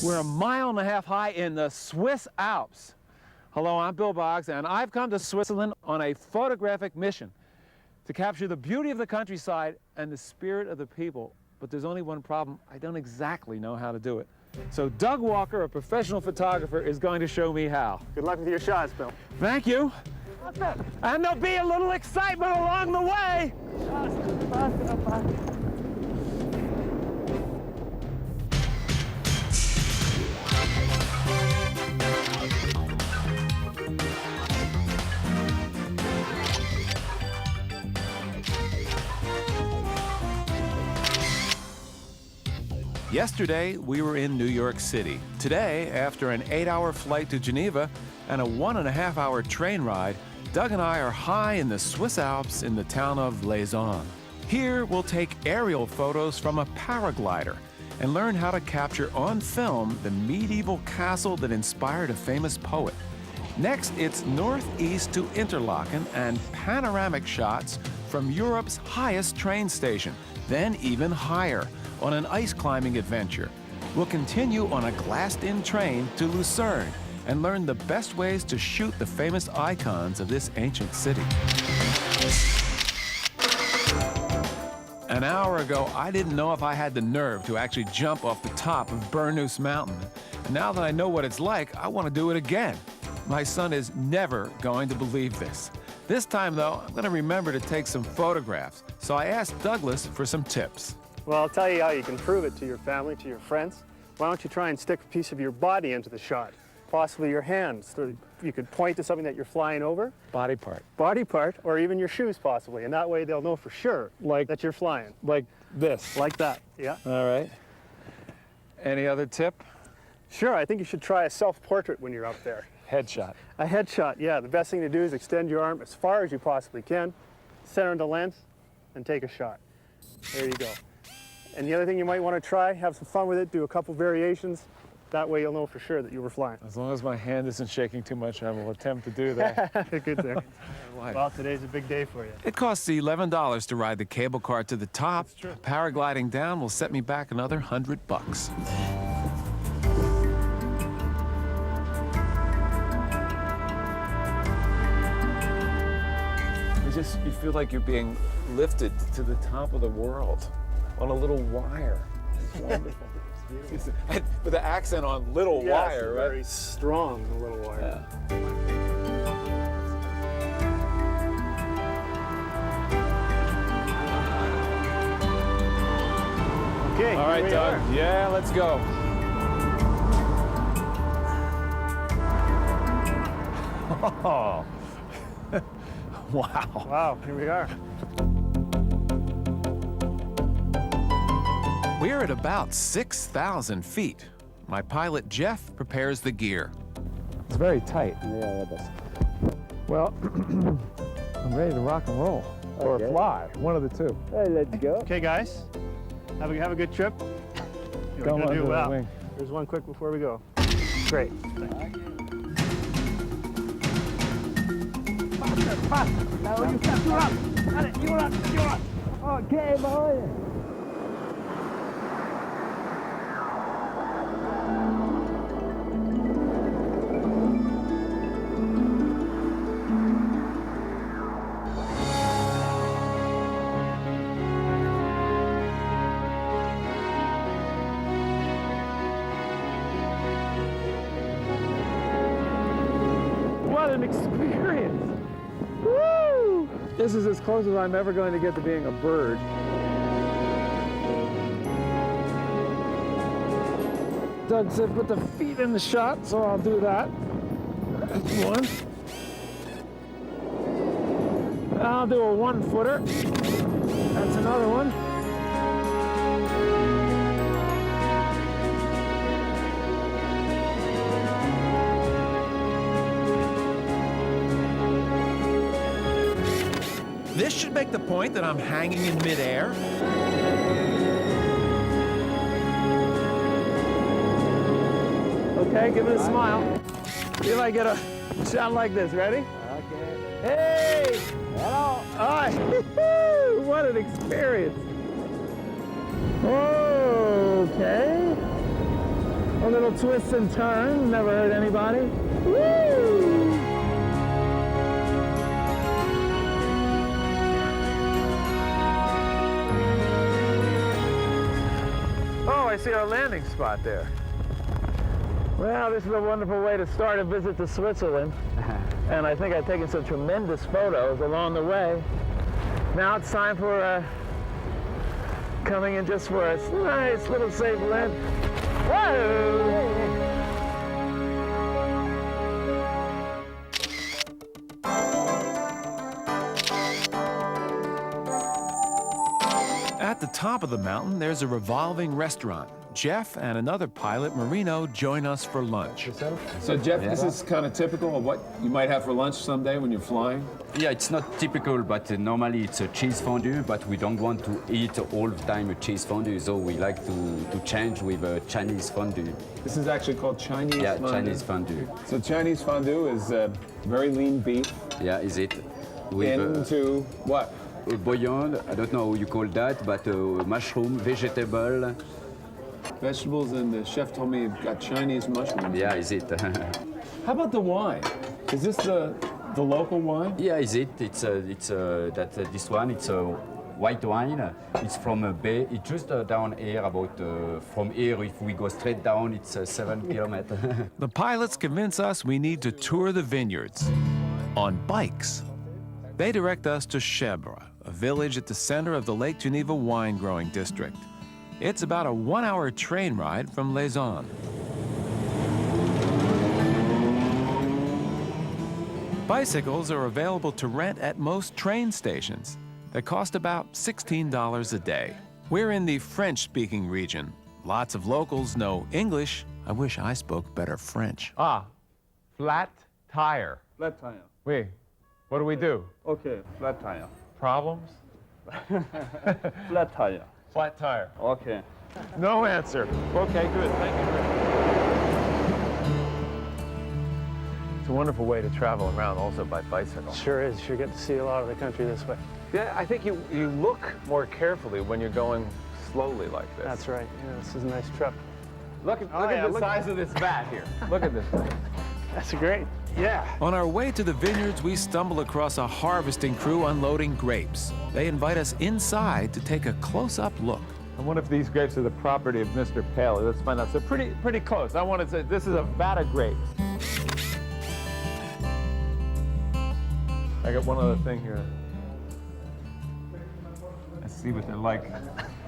We're 1.5 miles high in the Swiss Alps. Hello, I'm Bill Boggs, and I've come to Switzerland on a photographic mission to capture the beauty of the countryside and the spirit of the people. But there's only one problem: I don't exactly know how to do it. So Doug Walker, a professional photographer, is going to show me how. Good luck with your shots, Bill. Thank you. And there'll be a little excitement along the way. Yesterday, we were in New York City. Today, after an 8-hour flight to Geneva and a 1.5-hour train ride, Doug and I are high in the Swiss Alps in the town of Lausanne. Here, we'll take aerial photos from a paraglider and learn how to capture on film the medieval castle that inspired a famous poet. Next, it's northeast to Interlaken and panoramic shots from Europe's highest train station, then even higher, on an ice climbing adventure. We'll continue on a glassed-in train to Lucerne and learn the best ways to shoot the famous icons of this ancient city. An hour ago, I didn't know if I had the nerve to actually jump off the top of Bernus Mountain. And now that I know what it's like, I want to do it again. My son is never going to believe this. This time, though, I'm going to remember to take some photographs. So I asked Douglas for some tips. Well, I'll tell you how you can prove it to your family, to your friends. Why don't you try and stick a piece of your body into the shot? Possibly your hands. So you could point to something that you're flying over. Body part. Body part, or even your shoes possibly. And that way they'll know for sure that you're flying. Like this? Like that, yeah. All right. Any other tip? Sure, I think you should try a self-portrait when you're up there. Headshot. A headshot, yeah. The best thing to do is extend your arm as far as you possibly can, center the lens, and take a shot. There you go. And the other thing you might want to try, have some fun with it, do a couple variations. That way you'll know for sure that you were flying. As long as my hand isn't shaking too much, I will attempt to do that. Good thing. Well, today's a big day for you. It costs $11 to ride the cable car to the top. That's true. Paragliding down will set me back another $100. You feel like you're being lifted to the top of the world on a little wire. It's wonderful. It's with the accent on little wire, right? Very strong, the little wire. Yeah. Okay. All right, Doug. Yeah, let's go. Oh. Wow. Wow, here we are. We're at about 6,000 feet. My pilot, Jeff, prepares the gear. It's very tight. Yeah, it is. Well, I'm ready to rock and roll. Or fly, one of the two. Hey, let's go. Okay, guys. Have a good trip. You're Don't gonna do under the well. wing. There's one quick before we go. Great. Now you step up. You're up. Okay, boy. What an experience! Woo! This is as close as I'm ever going to get to being a bird. Doug said put the feet in the shot, so I'll do that. That's one. I'll do a 1-footer. That's another one. This should make the point that I'm hanging in midair. Okay, give it a smile. See if I get a shot like this. Ready? Okay. Hey! Hello. Hi! What an experience! Okay. A little twist and turn, never hurt anybody. Woo! Oh, I see our landing spot there. Well, this is a wonderful way to start a visit to Switzerland. And I think I've taken some tremendous photos along the way. Now it's time for coming in just for a nice little safe land. Whoa! At the top of the mountain, there's a revolving restaurant. Jeff and another pilot, Marino, join us for lunch. So, Jeff, this is kind of typical of what you might have for lunch someday when you're flying? Yeah, it's not typical, but normally it's a cheese fondue, but we don't want to eat all the time a cheese fondue, so we like to change with a Chinese fondue. This is actually called Chinese fondue? Yeah, Chinese fondue. So Chinese fondue is very lean beef. Yeah, is it? With, into what? Bouillon, I don't know how you call that, but mushroom, vegetable. Vegetables, and the chef told me you've got Chinese mushrooms. Yeah, is it? How about the wine? Is this the local wine? Yeah, is it? It's this one. It's a white wine. It's from a bay. It's just down here. About from here, if we go straight down, it's 7 kilometers. The pilots convince us we need to tour the vineyards on bikes. They direct us to Chèvre, a village at the center of the Lake Geneva wine-growing district. It's about a 1-hour train ride from Lausanne. Bicycles are available to rent at most train stations. They cost about $16 a day. We're in the French-speaking region. Lots of locals know English. I wish I spoke better French. Ah, flat tire. Flat tire. Oui. What do we do? Okay, flat tire. Problems? Flat tire. Flat tire. Okay. No answer. Okay, good. Thank you very much. It's a wonderful way to travel around also by bicycle. Sure is. You get to see a lot of the country this way. Yeah, I think you look more carefully when you're going slowly like this. That's right. Yeah, this is a nice trip. Look at the size of this vat here. Look at this thing. That's great. Yeah. On our way to the vineyards, we stumble across a harvesting crew unloading grapes. They invite us inside to take a close-up look. I wonder if these grapes are the property of Mr. Paley. Let's find out. So pretty close. I want to say this is a vat of grapes. I got one other thing here. Let's see what they're like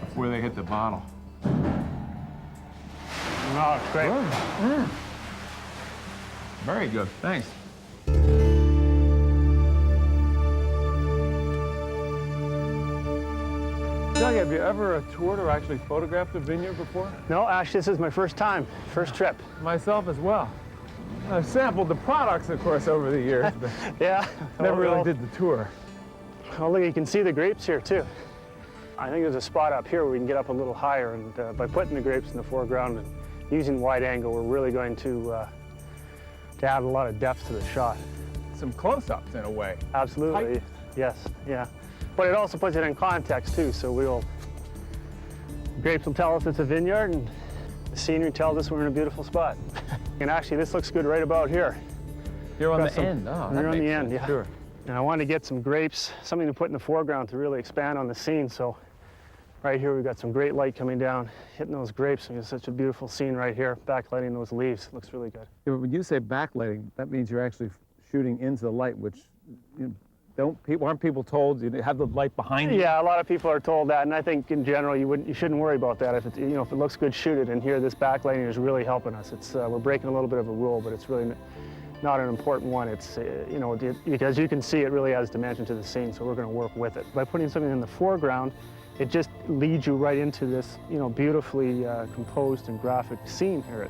before they hit the bottle. Oh, it's great. Mm. Very good. Thanks. Doug, have you ever toured or actually photographed a vineyard before? No, actually, this is my first time, first trip. Myself as well. I've sampled the products, of course, over the years, but Yeah. never really did the tour. Oh, look, you can see the grapes here, too. I think there's a spot up here where we can get up a little higher, and by putting the grapes in the foreground and using wide angle, we're really going to add a lot of depth to the shot. Some close-ups, in a way. Absolutely. Height. Yes, yeah. But it also puts it in context, too, so grapes will tell us it's a vineyard, and the scenery tells us we're in a beautiful spot. And actually, this looks good right about here. You're on Got the some- end. Oh, We're that on the makes end, sense. yeah. Sure. And I wanted to get some grapes, something to put in the foreground to really expand on the scene, so right here we've got some great light coming down, hitting those grapes, and it's such a beautiful scene right here, backlighting those leaves. It looks really good. Yeah, but when you say backlighting, that means you're actually shooting into the light, which aren't people told you have the light behind you? Yeah, a lot of people are told that, and I think in general you shouldn't worry about that. If it looks good, shoot it. And here, this backlighting is really helping us. We're breaking a little bit of a rule, but it's really not an important one. It's because you can see it really adds dimension to the scene, so we're going to work with it. By putting something in the foreground, it just leads you right into this beautifully composed and graphic scene here.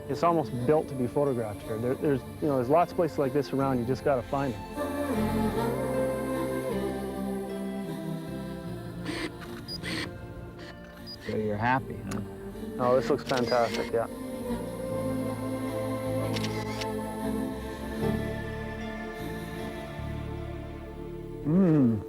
It's almost built to be photographed here. There's lots of places like this around. You just got to find them. So you're happy, huh? Oh, this looks fantastic, yeah. Mmm.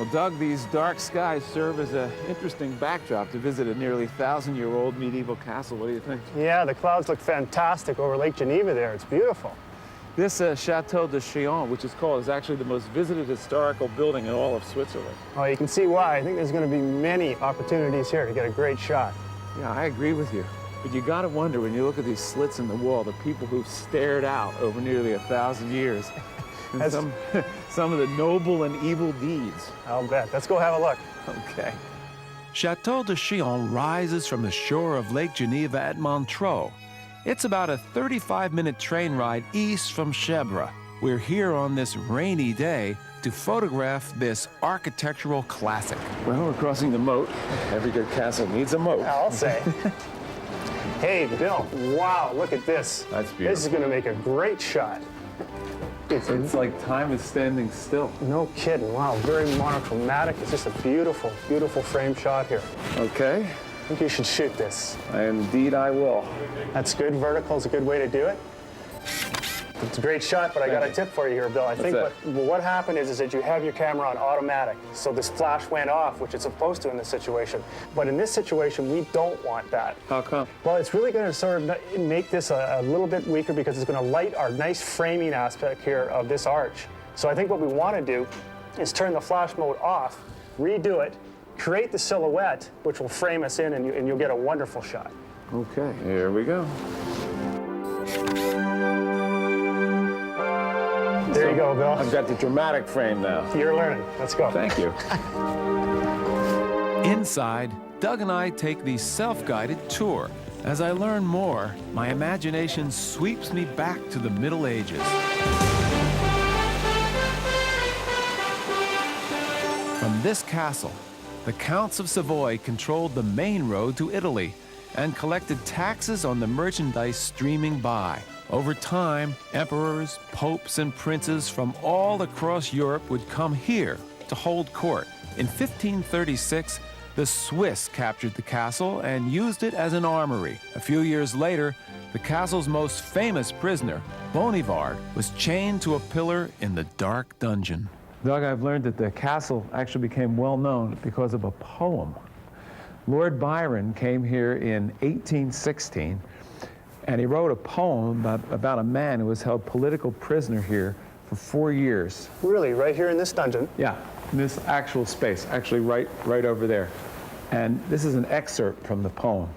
Well, Doug, these dark skies serve as an interesting backdrop to visit a nearly 1,000-year-old medieval castle. What do you think? Yeah, the clouds look fantastic over Lake Geneva there. It's beautiful. This Chateau de Chillon, which is called, is actually the most visited historical building in all of Switzerland. Oh, you can see why. I think there's going to be many opportunities here to get a great shot. Yeah, I agree with you. But you gotta wonder, when you look at these slits in the wall, the people who've stared out over nearly 1,000 years, and some of the noble and evil deeds. I'll bet. Let's go have a look. Okay. Chateau de Chillon rises from the shore of Lake Geneva at Montreux. It's about a 35-minute train ride east from Chèvre. We're here on this rainy day to photograph this architectural classic. Well, we're crossing the moat. Every good castle needs a moat. I'll say. Hey, Bill, wow, look at this. That's beautiful. This is going to make a great shot. It's like time is standing still. No kidding. Wow, very monochromatic. It's just a beautiful, beautiful frame shot here. Okay. I think you should shoot this. Indeed, I will. That's good. Vertical is a good way to do it. It's a great shot, but I got a tip for you here, Bill. I think what happened is that you have your camera on automatic. So this flash went off, which it's supposed to in this situation. But in this situation, we don't want that. How come? Well, it's really going to sort of make this a little bit weaker because it's going to light our nice framing aspect here of this arch. So I think what we want to do is turn the flash mode off, redo it, create the silhouette, which will frame us in, and you'll get a wonderful shot. Okay, here we go. There you go, Bill. I've got the dramatic frame now. You're learning. Let's go. Thank you. Inside, Doug and I take the self-guided tour. As I learn more, my imagination sweeps me back to the Middle Ages. From this castle, the Counts of Savoy controlled the main road to Italy and collected taxes on the merchandise streaming by. Over time, emperors, popes, and princes from all across Europe would come here to hold court. In 1536, the Swiss captured the castle and used it as an armory. A few years later, the castle's most famous prisoner, Bonivard, was chained to a pillar in the dark dungeon. Doug, I've learned that the castle actually became well known because of a poem. Lord Byron came here in 1816, and he wrote a poem about a man who was held political prisoner here for 4 years. Really, right here in this dungeon? Yeah, in this actual space, actually right over there. And this is an excerpt from the poem.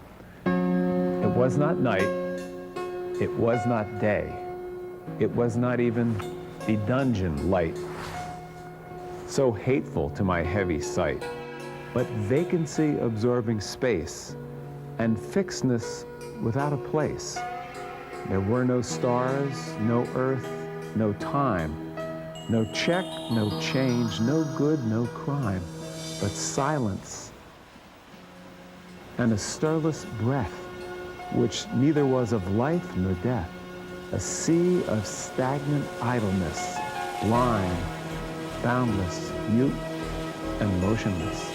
It was not night, it was not day, it was not even the dungeon light, so hateful to my heavy sight, but vacancy absorbing space and fixedness without a place. There were no stars, no earth, no time, no check, no change, no good, no crime, but silence and a stirless breath, which neither was of life nor death, a sea of stagnant idleness, blind, boundless, mute, and motionless.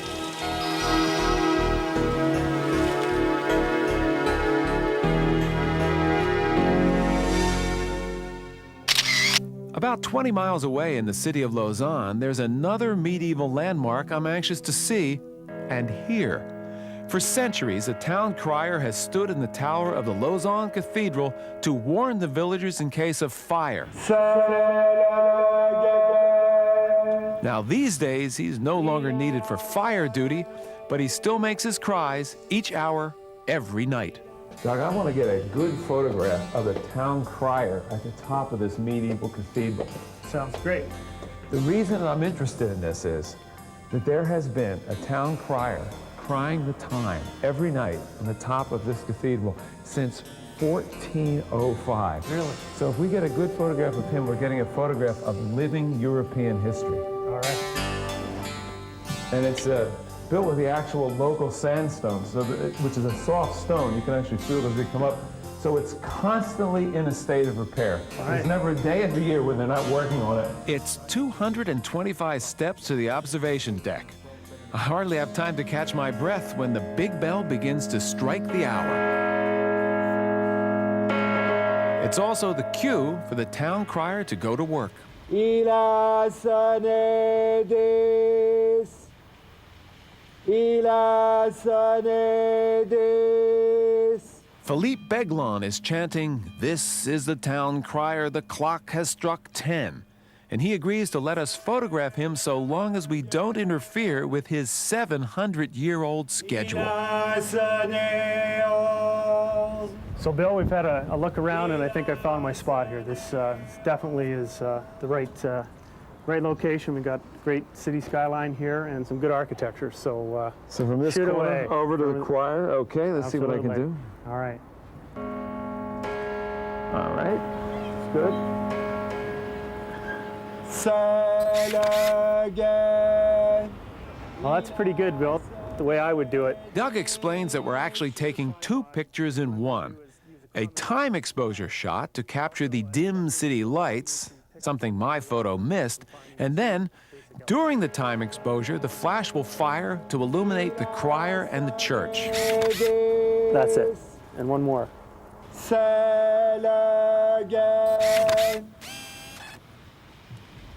About 20 miles away in the city of Lausanne, there's another medieval landmark I'm anxious to see and hear. For centuries, a town crier has stood in the tower of the Lausanne Cathedral to warn the villagers in case of fire. Now, these days, he's no longer needed for fire duty, but he still makes his cries each hour, every night. Doug, I want to get a good photograph of the town crier at the top of this medieval cathedral. Sounds great. The reason I'm interested in this is that there has been a town crier crying the time every night on the top of this cathedral since 1405. Really? So if we get a good photograph of him, we're getting a photograph of living European history. All right. And it's built with the actual local sandstone, so which is a soft stone. You can actually feel it as they come up. So it's constantly in a state of repair. There's never a day of the year when they're not working on it. It's 225 steps to the observation deck. I hardly have time to catch my breath when the big bell begins to strike the hour. It's also the cue for the town crier to go to work. Il a sonné 10. Il a sonné 10. Philippe Beglon is chanting, "This is the town crier, the clock has struck 10." And he agrees to let us photograph him so long as we don't interfere with his 700-year-old schedule. So Bill, we've had a look around and I think I found my spot here. This definitely is the right location. We've got great city skyline here and some good architecture. So from this shoot corner away. over to the choir. Okay, let's see what I can do. All right. All right, it's good. Well, that's pretty good, Bill. The way I would do it. Doug explains that we're actually taking 2 pictures in one. A time exposure shot to capture the dim city lights, something my photo missed, and then, during the time exposure, the flash will fire to illuminate the choir and the church. That's it. And one more.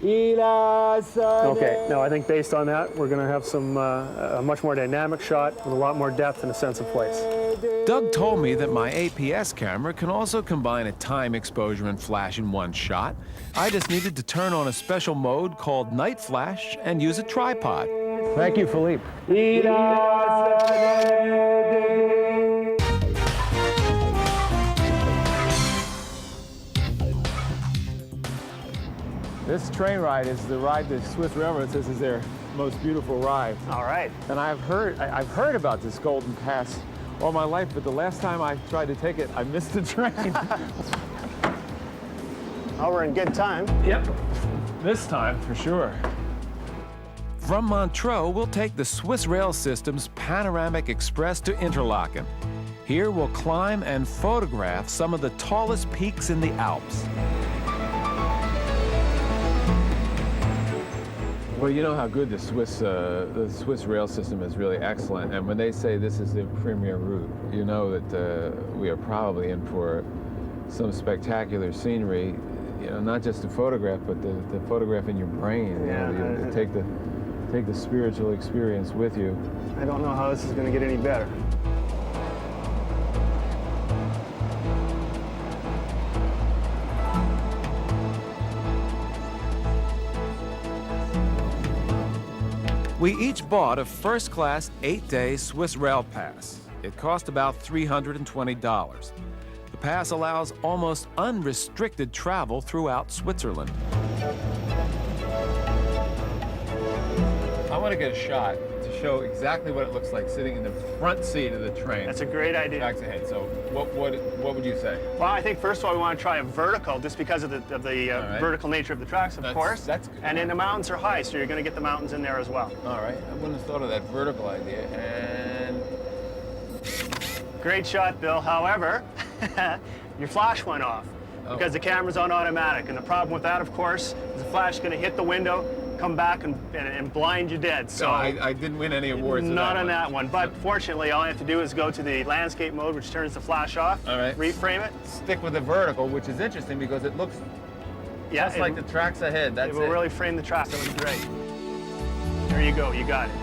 Okay, now I think based on that, we're going to have some a much more dynamic shot with a lot more depth and a sense of place. Doug told me that my APS camera can also combine a time exposure and flash in one shot. I just needed to turn on a special mode called night flash and use a tripod. Thank you, Philippe. This train ride is the ride the Swiss Railroad says is their most beautiful ride. All right. And I've heard about this Golden Pass all my life, but the last time I tried to take it, I missed the train. Oh, we're in good time. Yep, this time for sure. From Montreux, we'll take the Swiss Rail System's Panoramic Express to Interlaken. Here we'll climb and photograph some of the tallest peaks in the Alps. Well, you know how good the Swiss rail system is, really excellent. And when they say this is the premier route, you know that we are probably in for some spectacular scenery. You know, not just to photograph, but the photograph in your brain. Yeah, you know, to take the spiritual experience with you. I don't know how this is going to get any better. We each bought a first-class 8-day Swiss Rail Pass. It cost about $320. The pass allows almost unrestricted travel throughout Switzerland. I want to get a shot to show exactly what it looks like sitting in the front seat of the train. That's a great idea. Tracks ahead. So what would you say? Well, I think first of all we want to try a vertical, just because of the right. vertical nature of the tracks, of course. That's good. And then the mountains are high, so you're going to get the mountains in there as well. All right. I wouldn't have thought of that vertical idea. And Great shot, Bill. However, your flash went off because the camera's on automatic. And the problem with that, of course, is the flash is going to hit the window, come back and blind you dead. So I didn't win any awards. Not on that one. But fortunately, all I have to do is go to the landscape mode, which turns the flash off. All right. Reframe it. Stick with the vertical, which is interesting because it looks just like the tracks ahead. That's it. Will really frame the tracks. That looks great. There you go. You got it.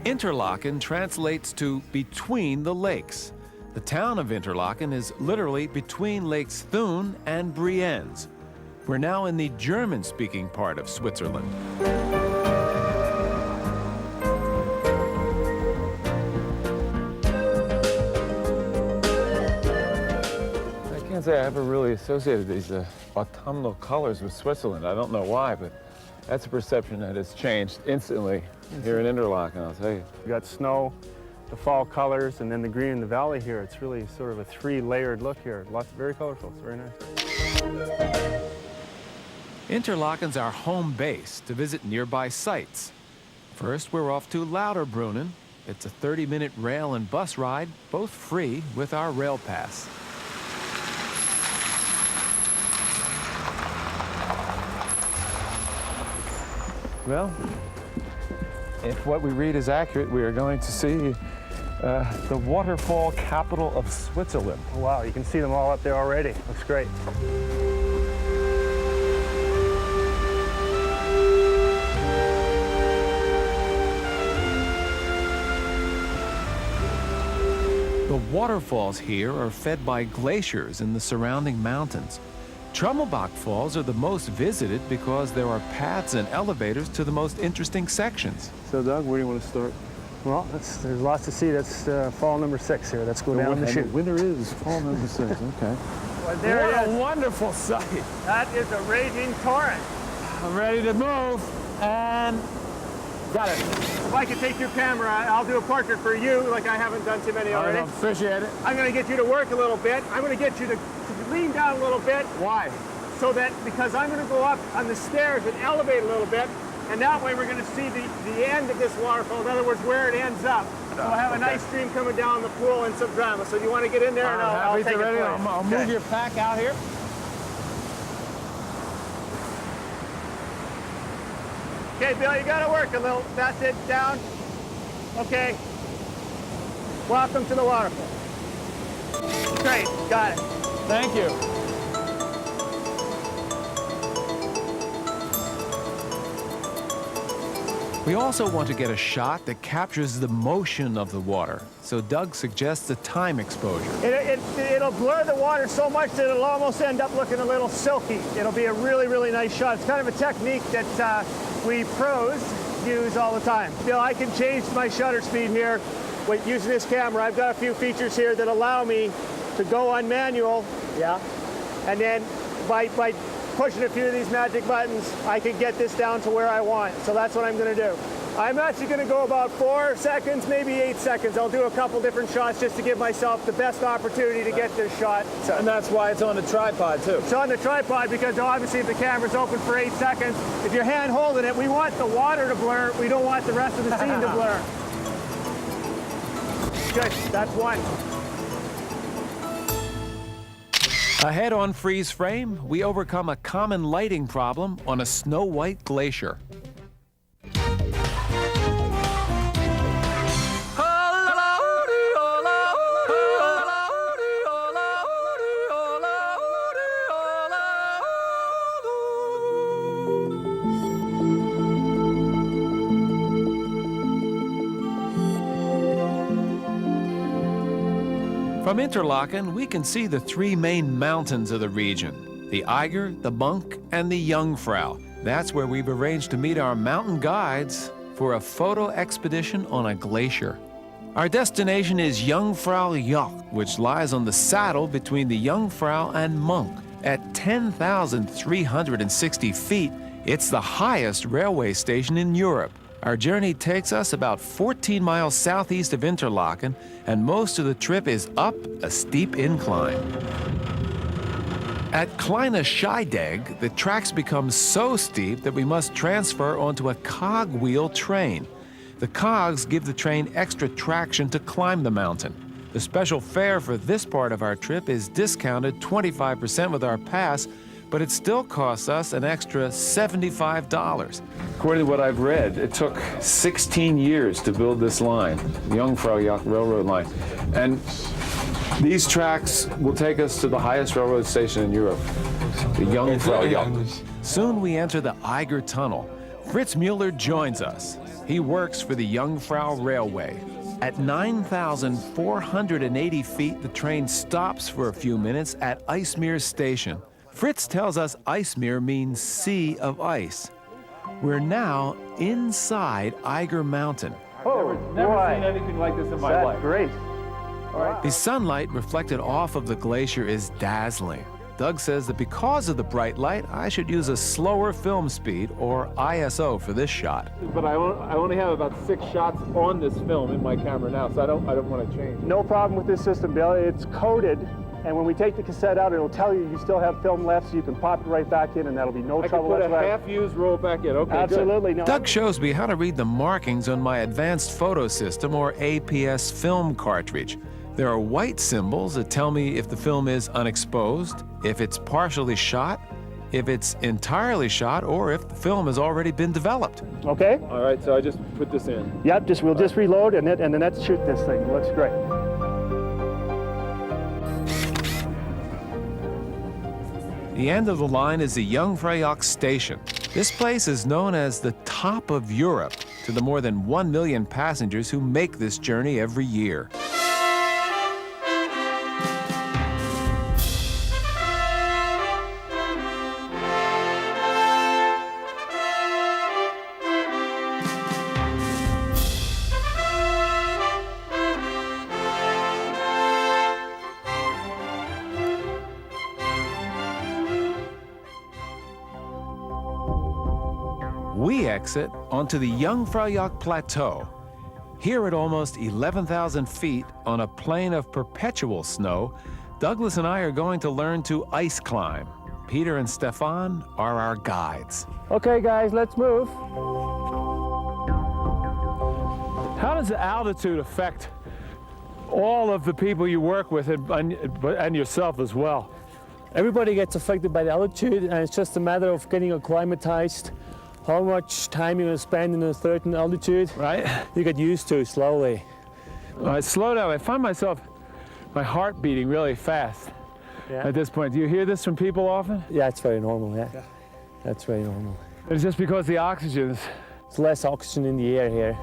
Interlaken translates to between the lakes. The town of Interlaken is literally between Lakes Thun and Brienz. We're now in the German-speaking part of Switzerland. I can't say I ever really associated these autumnal colors with Switzerland. I don't know why, but that's a perception that has changed instantly here in Interlaken, I'll tell you. You got snow, the fall colors, and then the green in the valley here. It's really sort of a 3-layered look here. Lots, very colorful. It's very nice. Interlaken's our home base to visit nearby sites. First, we're off to Lauterbrunnen. It's a 30-minute rail and bus ride, both free with our rail pass. Well, if what we read is accurate, we are going to see The waterfall capital of Switzerland. Wow, you can see them all up there already. Looks great. The waterfalls here are fed by glaciers in the surrounding mountains. Trummelbach Falls are the most visited because there are paths and elevators to the most interesting sections. So Doug, where do you want to start? Well, there's lots to see. That's fall number 6 here. Let's go down the chute. Winter is fall number 6, okay. Well, there What it a is. wonderful sight. That is a raging torrent. I'm ready to move, and got it. If I could take your camera, I'll do a portrait for you like I haven't done too many already. Appreciate it. I'm going to get you to work a little bit. I'm going to get you to lean down a little bit. Why? So that, because I'm going to go up on the stairs and elevate a little bit, and that way we're going to see the end of this waterfall, in other words, where it ends up. So we'll have a nice stream coming down the pool and some drama. So do you want to get in there and I'll take it for you? I'll move your pack out here. Okay, Bill, you got to work a little. That's it, down. Okay. Welcome to the waterfall. Great, got it. Thank you. We also want to get a shot that captures the motion of the water, so Doug suggests a time exposure. It'll blur the water so much that it'll almost end up looking a little silky. It'll be a really, really nice shot. It's kind of a technique that we pros use all the time. Bill, I can change my shutter speed here with using this camera. I've got a few features here that allow me to go on manual, yeah, and then by pushing a few of these magic buttons, I can get this down to where I want. So that's what I'm going to do. I'm actually going to go about 4 seconds, maybe 8 seconds. I'll do a couple different shots just to give myself the best opportunity to get this shot. So, And that's why it's on the tripod, too. it's on the tripod because obviously if the camera's open for 8 seconds, if you're hand holding it, we want the water to blur. We don't want the rest of the scene to blur. Good, that's one. Ahead on Freeze Frame, we overcome a common lighting problem on a snow-white glacier. From Interlaken, we can see the 3 main mountains of the region, the Eiger, the Monk, and the Jungfrau. That's where we've arranged to meet our mountain guides for a photo expedition on a glacier. Our destination is Jungfrau Joch, which lies on the saddle between the Jungfrau and Monk. At 10,360 feet, it's the highest railway station in Europe. Our journey takes us about 14 miles southeast of Interlaken, and most of the trip is up a steep incline. At Kleine Scheidegg, the tracks become so steep that we must transfer onto a cogwheel train. The cogs give the train extra traction to climb the mountain. The special fare for this part of our trip is discounted 25% with our pass, but it still costs us an extra $75. According to what I've read, it took 16 years to build this line, the Jungfrau Joch Railroad line. And these tracks will take us to the highest railroad station in Europe, the Jungfrau Joch. Soon we enter the Eiger Tunnel. Fritz Mueller joins us. He works for the Jungfrau Railway. At 9,480 feet, the train stops for a few minutes at Ijsmeer Station. Fritz tells us Ijsmeer means sea of ice. We're now inside Eiger Mountain. Oh, Never boy. seen anything like this in my That's life. great. The sunlight reflected off of the glacier is dazzling. Doug says that because of the bright light, I should use a slower film speed, or ISO, for this shot. But I only have about 6 shots on this film in my camera now, so I don't want to change. No problem with this system, Bill. It's coded, and when we take the cassette out, it'll tell you still have film left, so you can pop it right back in, and that'll be no I can trouble put a whatsoever. half-used roll back in. Okay, Absolutely. No. Doug shows me how to read the markings on my advanced photo system, or APS film cartridge. There are white symbols that tell me if the film is unexposed, if it's partially shot, if it's entirely shot or if the film has already been developed. Okay? All right, so I just put this in. Yep, we'll just reload and then let's shoot this thing. It looks great. The end of the line is the Jungfraujoch station. This place is known as the top of Europe to the more than 1 million passengers who make this journey every year. We exit onto the Jungfraujoch Plateau. Here at almost 11,000 feet on a plain of perpetual snow, Douglas and I are going to learn to ice climb. Peter and Stefan are our guides. Okay, guys, let's move. How does the altitude affect all of the people you work with and yourself as well? Everybody gets affected by the altitude, and it's just a matter of getting acclimatized. How much time you're going to spend in a certain altitude, Right? you get used to slowly. Slow down. I find myself, my heart beating really fast at this point. Do you hear this from people often? Yeah, it's very normal, yeah. That's very normal. It's just because the oxygen is... There's less oxygen in the air here.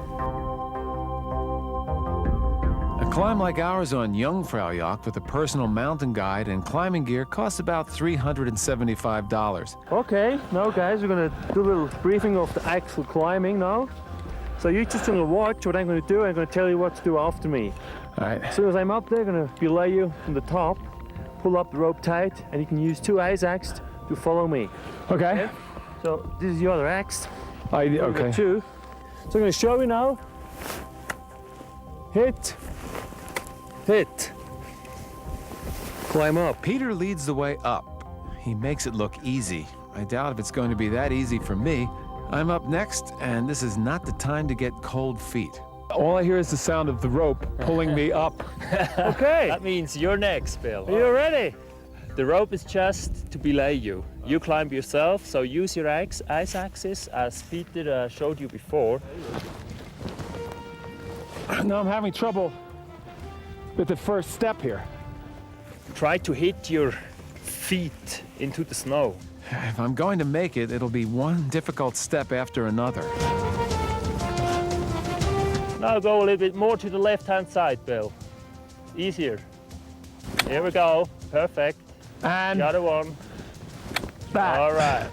A climb like ours on Jungfraujoch with a personal mountain guide and climbing gear costs about $375. Okay, now guys, we're going to do a little briefing of the actual climbing now. So you're just going to watch what I'm going to do. I'm going to tell you what to do after me. All right. As soon as I'm up there, I'm going to belay you from the top, pull up the rope tight, and you can use 2 ice axes to follow me. Okay. So this is the other axe. Okay. 2. So I'm going to show you now. Hit. Hit. Climb up. Peter leads the way up. He makes it look easy. I doubt if it's going to be that easy for me. I'm up next, and this is not the time to get cold feet. All I hear is the sound of the rope pulling me up. Okay. That means you're next, Bill. Are you ready? The rope is just to belay you. You climb yourself, so use your ice axes as Peter showed you before. Now I'm having trouble with the first step here. Try to hit your feet into the snow. If I'm going to make it, it'll be one difficult step after another. Now go a little bit more to the left-hand side, Bill. Easier. Here we go. Perfect. And The other one. back. All right.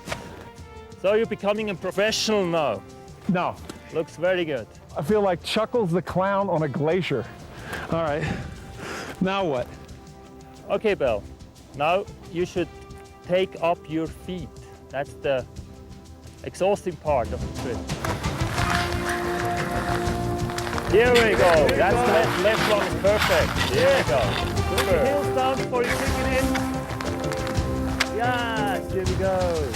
So you're becoming a professional now. No, Looks very good. I feel like Chuckles the Clown on a glacier. All right, now what? Okay, Bill. Now you should take up your feet. That's the exhausting part of the trip. Here we go. That's the left one is perfect. Here we go. Put your heels down before you kick it in. Yes, here we go.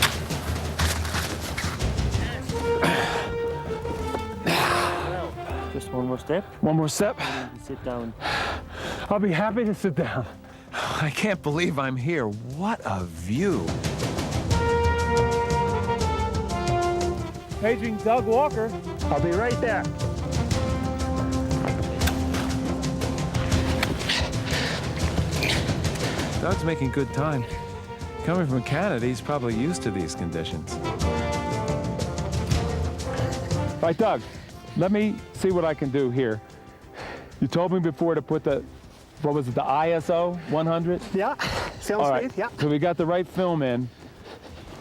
Just one more step. One more step. Sit down. I'll be happy to sit down. I can't believe I'm here. What a view. Paging Doug Walker. I'll be right there. Doug's making good time. Coming from Canada, he's probably used to these conditions. All right, Doug, let me see what I can do here. You told me before to put the, what was it, the ISO 100? Yeah, film All speed, right, yeah. so we got the right film in.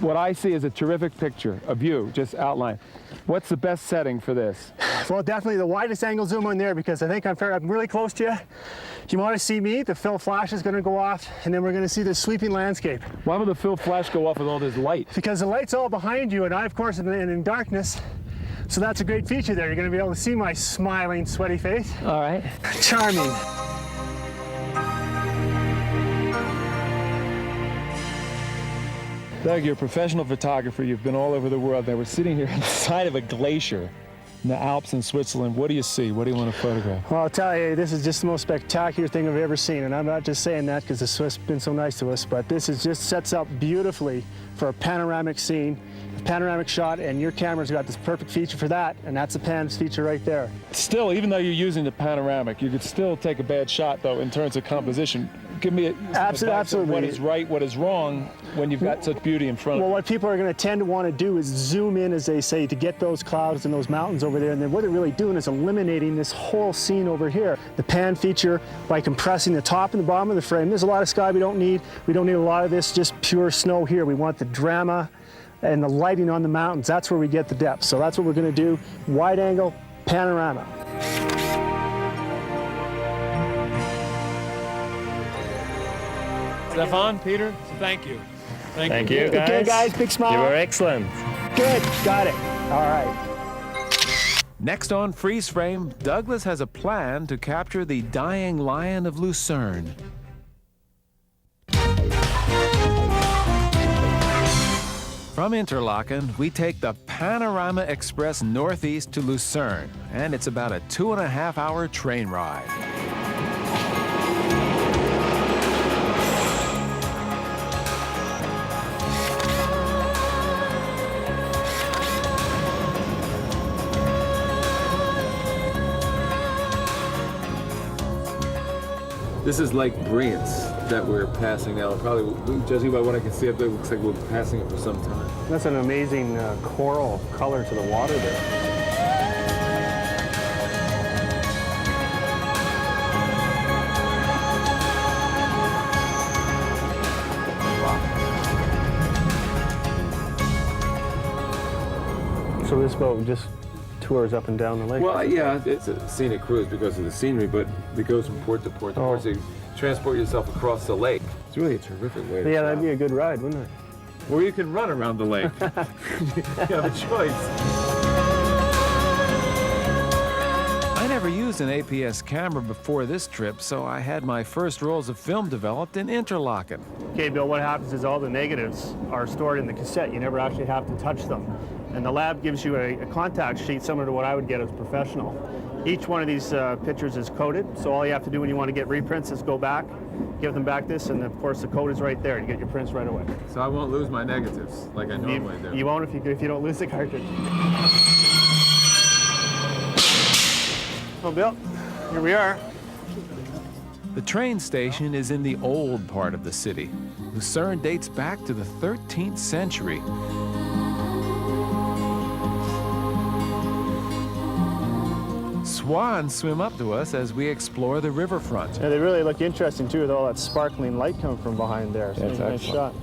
What I see is a terrific picture, a view, just outlined. What's the best setting for this? Well, definitely the widest angle zoom on there because I think I'm really close to you. You want to see me, the fill flash is going to go off, and then we're going to see this sweeping landscape. Why would the fill flash go off with all this light? Because the light's all behind you, and I, of course, am in darkness. So that's a great feature there. You're going to be able to see my smiling, sweaty face. All right. Charming. Doug, you're a professional photographer. You've been all over the world. Now we're sitting here inside of a glacier. in the Alps in Switzerland, what do you see? What do you want to photograph? Well, I'll tell you, this is just the most spectacular thing I've ever seen, and I'm not just saying that because the Swiss have been so nice to us, but this is just sets up beautifully for a panoramic scene, a panoramic shot, and your camera's got this perfect feature for that, and that's the pan feature right there. Still, even though you're using the panoramic, you could still take a bad shot, though, in terms of composition. Give me Absolutely. what is right, what is wrong, when you've got such beauty in front of Well, you. what people are going to tend to want to do is zoom in, as they say, to get those clouds and those mountains over there. And then what they're really doing is eliminating this whole scene over here. The pan feature, by compressing the top and the bottom of the frame. There's a lot of sky we don't need. We don't need a lot of this, just pure snow here. We want the drama and the lighting on the mountains. That's where we get the depth. So that's what we're going to do. Wide angle, panorama. Stefan, Peter, thank you. Thank you, guys. Okay, guys, big smile. You were excellent. Good, got it. All right. Next on Freeze Frame, Douglas has a plan to capture the dying lion of Lucerne. From Interlaken, we take the Panorama Express northeast to Lucerne, and it's about a 2.5-hour train ride. This is Lake Briance that we're passing now. Probably, judging by what I can see up there, it looks like we're passing it for some time. That's an amazing coral color to the water there. So this boat just tours up and down the lake? Well, yeah, it's a scenic cruise because of the scenery, but it goes from port to port to port, so you transport yourself across the lake. It's really a terrific way to Yeah, travel. that'd be a good ride, wouldn't it? Or you can run around the lake. You have a choice. I never used an APS camera before this trip, so I had my first rolls of film developed in Interlaken. Okay, Bill, what happens is all the negatives are stored in the cassette. You never actually have to touch them. And the lab gives you a contact sheet similar to what I would get as a professional. Each one of these pictures is coded, so all you have to do when you want to get reprints is go back, give them back this, and of course the code is right there. You get your prints right away. So I won't lose my negatives like I normally do. You won't if you don't lose the cartridge. Well, Bill, here we are. The train station is in the old part of the city. Lucerne dates back to the 13th century. Swans swim up to us as we explore the riverfront. Yeah, they really look interesting too, with all that sparkling light coming from behind there. So That's nice shot.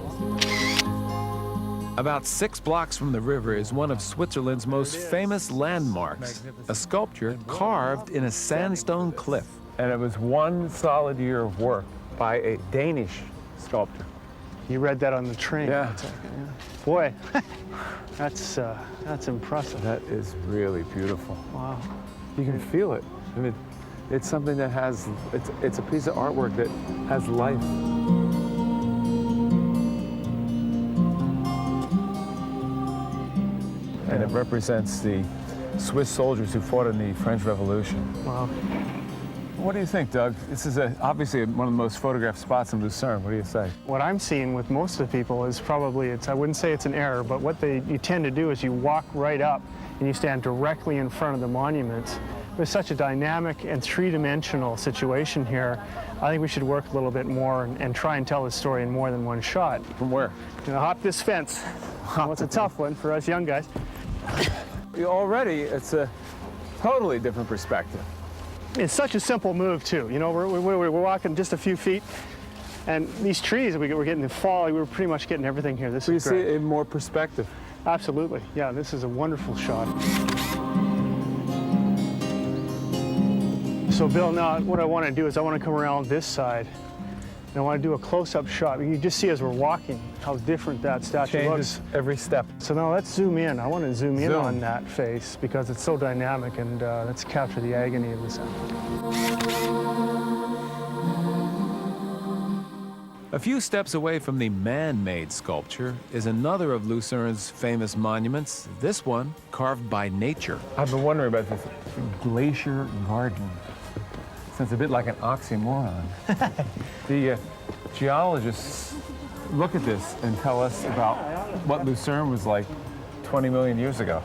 About 6 blocks from the river is one of Switzerland's most famous landmarks, a sculpture carved in a sandstone cliff. And it was one solid year of work by a Danish sculptor. You read that on the train. Yeah. Boy, that's impressive. That is really beautiful. Wow. You can feel it. I mean, it's something that has, it's a piece of artwork that has life. And it represents the Swiss soldiers who fought in the French Revolution. Wow. What do you think, Doug? This is obviously one of the most photographed spots in Lucerne. What do you say? What I'm seeing with most of the people is probably, I wouldn't say it's an error, but what you tend to do is you walk right up and you stand directly in front of the monument. There's such a dynamic and three-dimensional situation here. I think we should work a little bit more and try and tell the story in more than one shot. From where? Gonna hop this fence. Well, it's a tough one for us young guys. Already, it's a totally different perspective. It's such a simple move too. You know, we're walking just a few feet, and these trees we're getting the fall. We're pretty much getting everything here. This So you is see great. it in more perspective. Absolutely. Yeah, this is a wonderful shot. So Bill, now what I want to do is I want to come around this side, and I want to do a close-up shot. You just see as we're walking how different that statue Changes looks. every step. So now let's zoom in. I want to zoom in Zoom. on that face because it's so dynamic, and let's capture the agony of this. A few steps away from the man-made sculpture is another of Lucerne's famous monuments, this one carved by nature. I've been wondering about this glacier garden. Sounds a bit like an oxymoron. The geologists look at this and tell us about what Lucerne was like 20 million years ago.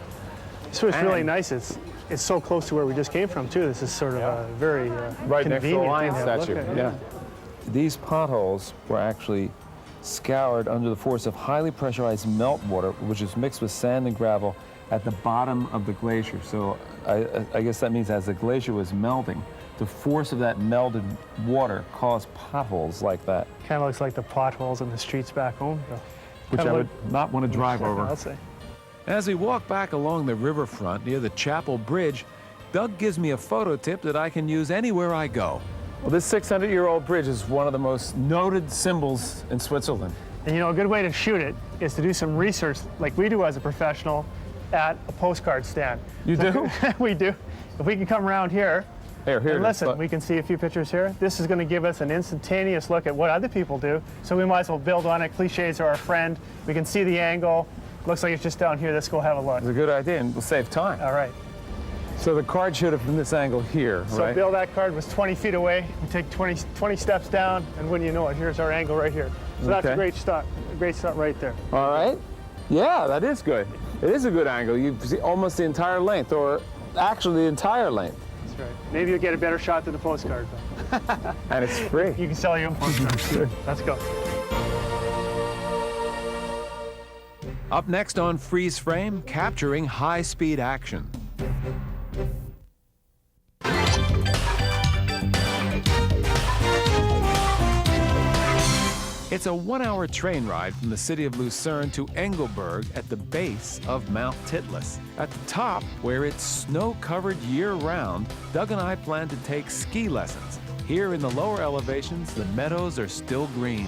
So what's really nice is it's so close to where we just came from, too. This is sort of a very Right next to the convenient lion thing to have a statue. look at, Yeah. These potholes were actually scoured under the force of highly pressurized meltwater, which is mixed with sand and gravel at the bottom of the glacier. So I guess that means as the glacier was melting, the force of that melted water caused potholes like that, Kind of looks like the potholes in the streets back home. which I would not want to drive I'll over. say. As we walk back along the riverfront near the Chapel Bridge, Doug gives me a photo tip that I can use anywhere I go. Well, this 600-year-old bridge is one of the most noted symbols in Switzerland. And you know, a good way to shoot it is to do some research like we do as a professional at a postcard stand. You do? We do. If we can come around here, Here and it is. listen, Look. we can see a few pictures here. This is going to give us an instantaneous look at what other people do. So we might as well build on it. Cliches are our friend. We can see the angle. Looks like it's just down here. Let's go have a look. It's a good idea, and we'll save time. All right. So the card should have from this angle here, So right? Bill, that card was 20 feet away. We take 20 steps down, and wouldn't you know it, here's our angle right here. So that's a Okay. great shot right there. All right. Yeah, that is good. It is a good angle. You see almost the entire length, or actually the entire length. That's right. Maybe you'll get a better shot than the postcard, though. And it's free. You can sell your own postcards. Let's go. Up next on Freeze Frame, capturing high-speed action. It's a 1-hour train ride from the city of Lucerne to Engelberg at the base of Mount Titlis. At the top, where it's snow-covered year-round, Doug and I plan to take ski lessons. Here in the lower elevations, the meadows are still green.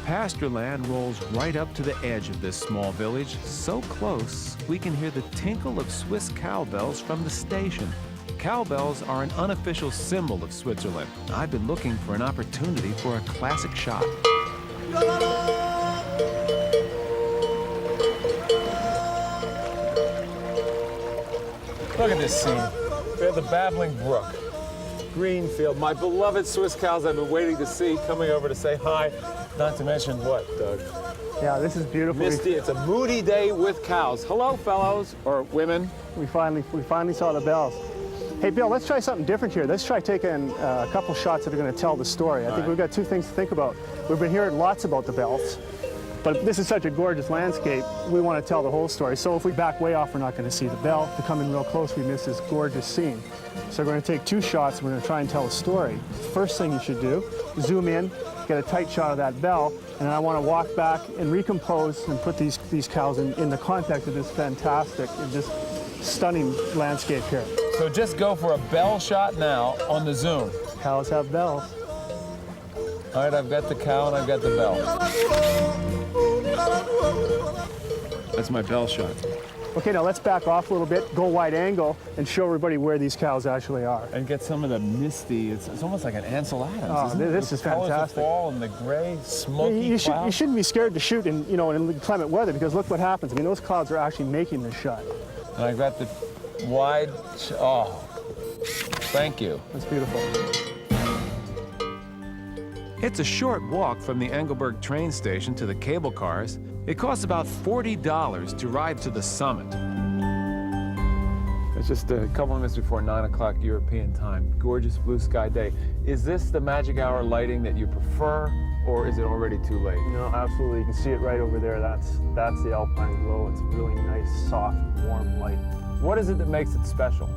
Pasture land rolls right up to the edge of this small village, so close we can hear the tinkle of Swiss cowbells from the station. Cowbells are an unofficial symbol of Switzerland. I've been looking for an opportunity for a classic shot. Look at this scene. We have the babbling brook, green field, my beloved Swiss cows I've been waiting to see coming over to say hi. Not to mention what, Doug? Yeah, this is beautiful. Misty, it's a moody day with cows. Hello, fellows, or women. We finally saw the bells. Hey, Bill, let's try something different here. Let's try taking a couple shots that are going to tell the story. I think we've got two things to think about. We've been hearing lots about the bells, but this is such a gorgeous landscape, we want to tell the whole story. So if we back way off, we're not going to see the bell. If we come in real close, we miss this gorgeous scene. So we're going to take two shots, and we're going to try and tell a story. First thing you should do, zoom in, get a tight shot of that bell, and then I want to walk back and recompose and put these cows in the context of this fantastic and just stunning landscape here. So just go for a bell shot now on the zoom. Cows have bells. All right, I've got the cow and I've got the bell. That's my bell shot. Okay, now let's back off a little bit, go wide angle, and show everybody where these cows actually are. And get some of the misty, it's almost like an Ansel Adams. Oh, isn't it? this The is colors of fantastic. fall and the gray, smoky You clouds. shouldn't be scared to shoot in inclement weather, because look what happens. I mean, those clouds are actually making this shot. And I've got the wide, oh, thank you. That's beautiful. It's a short walk from the Engelberg train station to the cable cars. It costs about $40 to ride to the summit. It's just a couple of minutes before 9 o'clock European time. Gorgeous blue sky day. Is this the magic hour lighting that you prefer, or is it already too late? No, absolutely. You can see it right over there. That's the alpine glow. It's a really nice, soft, warm light. What is it that makes it special?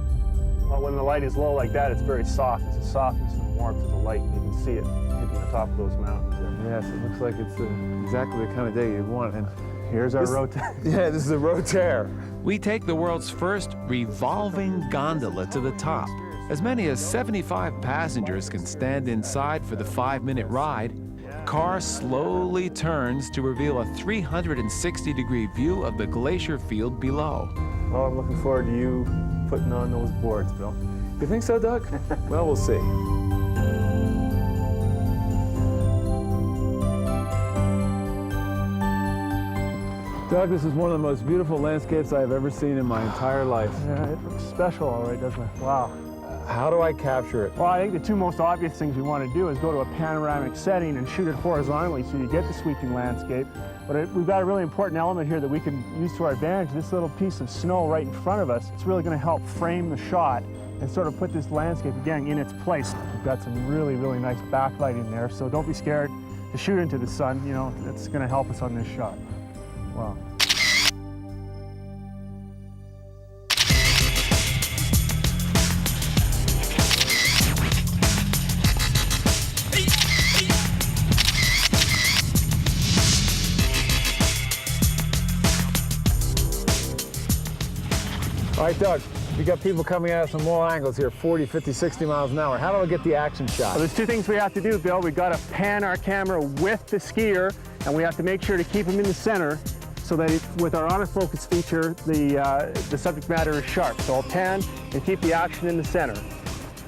Well, when the light is low like that, it's very soft. It's a softness and warmth to the light. You can see it hitting the top of those mountains there. Yes, it looks like it's exactly the kind of day you want. And Here's our rotate. yeah, this is a rotaire. We take the world's first revolving gondola to the top. As many as 75 passengers can stand inside for the 5-minute ride. The car slowly turns to reveal a 360-degree view of the glacier field below. Well, I'm looking forward to you putting on those boards, Bill. You think so, Doug? Well, we'll see. Doug, this is one of the most beautiful landscapes I have ever seen in my entire life. Yeah, it looks special, all right, doesn't it? Wow. How do I capture it? Well, I think the two most obvious things we want to do is go to a panoramic setting and shoot it horizontally so you get the sweeping landscape. But we've got a really important element here that we can use to our advantage. This little piece of snow right in front of us, it's really going to help frame the shot and sort of put this landscape again in its place. We've got some really, really nice backlighting there, so don't be scared to shoot into the sun. You know, it's going to help us on this shot. Wow. All right, Doug, we got people coming at us from all angles here, 40, 50, 60 miles an hour. How do I get the action shot? Well, there's two things we have to do, Bill. We've got to pan our camera with the skier, and we have to make sure to keep him in the center so that with our autofocus feature, the subject matter is sharp. So I'll pan and keep the action in the center.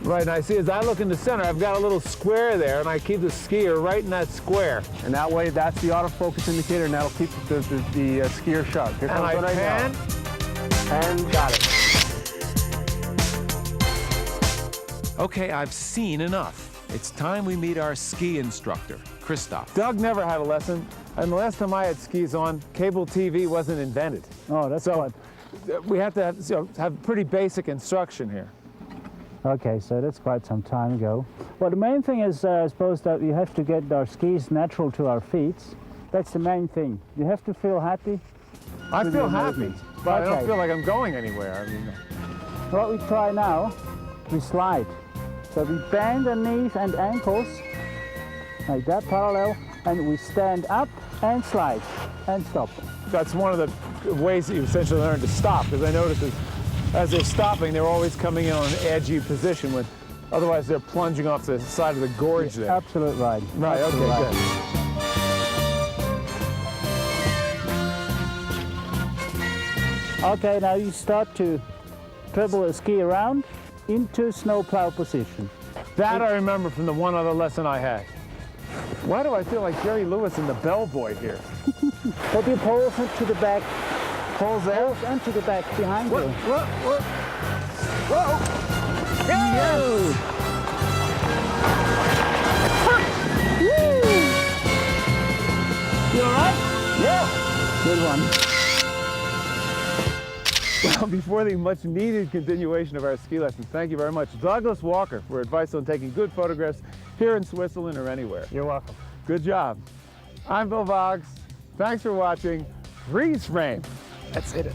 Right, and I see as I look in the center, I've got a little square there, and I keep the skier right in that square. And that way, that's the autofocus indicator, and that'll keep the skier sharp. Here And I comes pan, and got it. Okay, I've seen enough. It's time we meet our ski instructor, Christoph. Doug never had a lesson, and the last time I had skis on, cable TV wasn't invented. Oh, that's So we have to have pretty basic instruction here. okay. So that's quite some time ago. Well, the main thing is, I suppose, that you have to get our skis natural to our feet. That's the main thing. You have to feel happy. I with feel your happy, movements. but I don't Okay. feel like I'm going anywhere. I mean, What we try now, we slide. So we bend the knees and ankles like that, parallel, and we stand up and slide and stop. that's one of the ways that you essentially learn to stop, because I notice as they're stopping, they're always coming in on an edgy position, when otherwise they're plunging off the side of the gorge there. Absolutely right. Right, Absolutely okay, right. good. Okay, now you start to dribble a ski around into snowplow position. That I remember from the one other lesson I had. Why do I feel like Jerry Lewis in the Bellboy here? Put your poles into the back, Pulls there. poles into the back behind you. Whoa! Yes! You all right? Yeah! Good one. Well, before the much needed continuation of our ski lessons, thank you very much, Douglas Walker, for advice on taking good photographs here in Switzerland or anywhere. You're welcome. Good job. I'm Bill Boggs. Thanks for watching Freeze Frame. That's it.